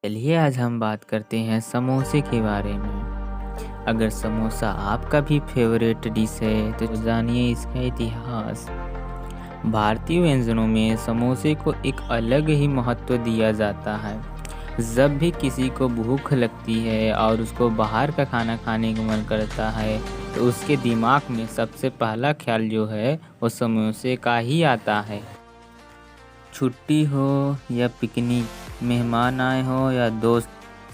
चलिए आज हम बात करते हैं समोसे के बारे में। अगर समोसा आपका भी फेवरेट डिश है तो जानिए इसका इतिहास। भारतीय व्यंजनों में समोसे को एक अलग ही महत्व दिया जाता है। जब भी किसी को भूख लगती है और उसको बाहर का खाना खाने का मन करता है तो उसके दिमाग में सबसे पहला ख्याल जो है वो समोसे का ही आता है। छुट्टी हो या पिकनिक, मेहमान आए हो या दोस्त,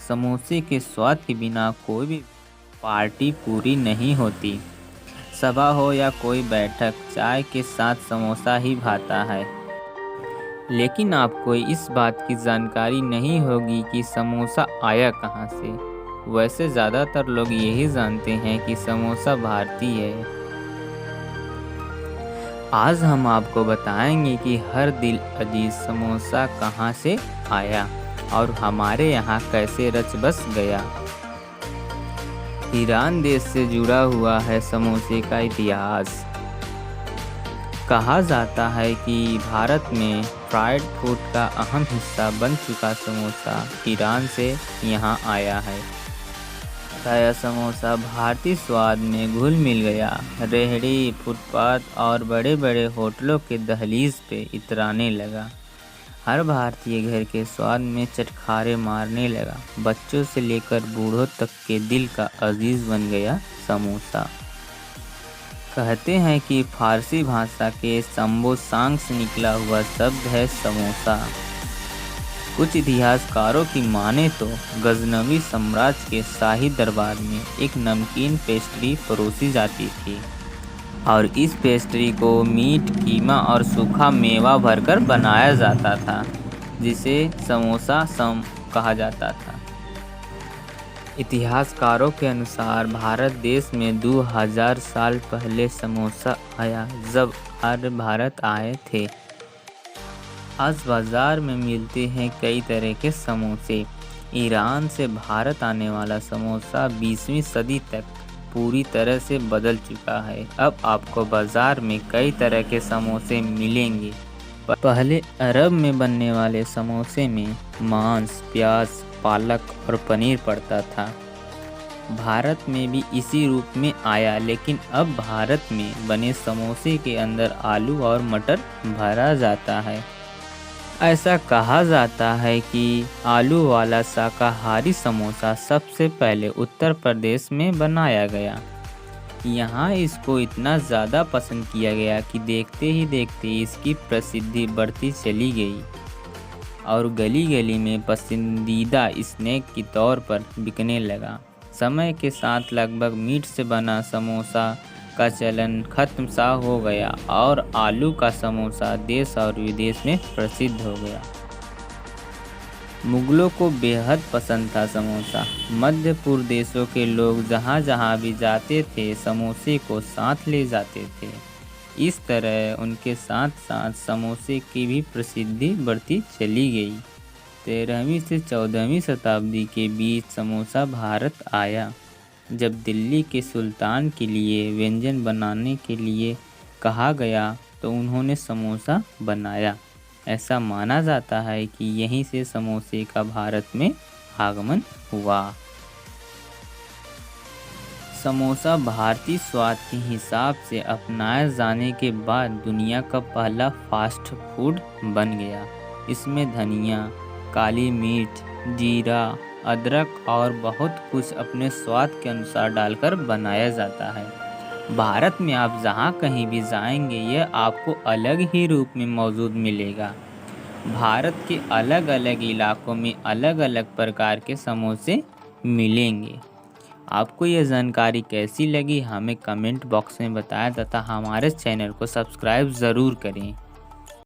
समोसे के स्वाद के बिना कोई भी पार्टी पूरी नहीं होती। सभा हो या कोई बैठक, चाय के साथ समोसा ही भाता है। लेकिन आपको इस बात की जानकारी नहीं होगी कि समोसा आया कहाँ से। वैसे ज़्यादातर लोग यही जानते हैं कि समोसा भारतीय है। आज हम आपको बताएंगे कि हर दिल अजीज समोसा कहाँ से आया और हमारे यहाँ कैसे रच बस गया। ईरान देश से जुड़ा हुआ है समोसे का इतिहास। कहा जाता है कि भारत में फ्राइड फूड का अहम हिस्सा बन चुका समोसा ईरान से यहाँ आया है। यह समोसा भारतीय स्वाद में घुल मिल गया। रेहड़ी, फुटपाथ और बड़े बड़े होटलों के दहलीज पे इतराने लगा। हर भारतीय घर के स्वाद में चटखारे मारने लगा। बच्चों से लेकर बूढ़ों तक के दिल का अजीज बन गया समोसा। कहते हैं कि फारसी भाषा के संबोसांग से निकला हुआ शब्द है समोसा। कुछ इतिहासकारों की माने तो गजनवी साम्राज्य के शाही दरबार में एक नमकीन पेस्ट्री परोसी जाती थी और इस पेस्ट्री को मीट, कीमा और सूखा मेवा भरकर बनाया जाता था, जिसे समोसा कहा जाता था। इतिहासकारों के अनुसार भारत देश में 2000 साल पहले समोसा आया, जब आर्य भारत आए थे। आज बाज़ार में मिलते हैं कई तरह के समोसे। ईरान से भारत आने वाला समोसा 20वीं सदी तक पूरी तरह से बदल चुका है। अब आपको बाज़ार में कई तरह के समोसे मिलेंगे। पहले अरब में बनने वाले समोसे में मांस, प्याज, पालक और पनीर पड़ता था। भारत में भी इसी रूप में आया, लेकिन अब भारत में बने समोसे के अंदर आलू और मटर भरा जाता है। ऐसा कहा जाता है कि आलू वाला शाकाहारी समोसा सबसे पहले उत्तर प्रदेश में बनाया गया। यहाँ इसको इतना ज़्यादा पसंद किया गया कि देखते ही देखते इसकी प्रसिद्धि बढ़ती चली गई और गली गली में पसंदीदा स्नैक के तौर पर बिकने लगा। समय के साथ लगभग मीट से बना समोसा का चलन खत्म सा हो गया और आलू का समोसा देश और विदेश में प्रसिद्ध हो गया। मुगलों को बेहद पसंद था समोसा। मध्य पूर्व देशों के लोग जहाँ जहाँ भी जाते थे समोसे को साथ ले जाते थे। इस तरह उनके साथ साथ समोसे की भी प्रसिद्धि बढ़ती चली गई। 13वीं से 14वीं शताब्दी के बीच समोसा भारत आया। जब दिल्ली के सुल्तान के लिए व्यंजन बनाने के लिए कहा गया तो उन्होंने समोसा बनाया। ऐसा माना जाता है कि यहीं से समोसे का भारत में आगमन हुआ। समोसा भारतीय स्वाद के हिसाब से अपनाए जाने के बाद दुनिया का पहला फास्ट फूड बन गया। इसमें धनिया, काली मिर्च, जीरा, अदरक और बहुत कुछ अपने स्वाद के अनुसार डालकर बनाया जाता है। भारत में आप जहाँ कहीं भी जाएंगे यह आपको अलग ही रूप में मौजूद मिलेगा। भारत के अलग अलग इलाकों में अलग अलग प्रकार के समोसे मिलेंगे। आपको यह जानकारी कैसी लगी हमें कमेंट बॉक्स में बताएं तथा हमारे चैनल को सब्सक्राइब ज़रूर करें।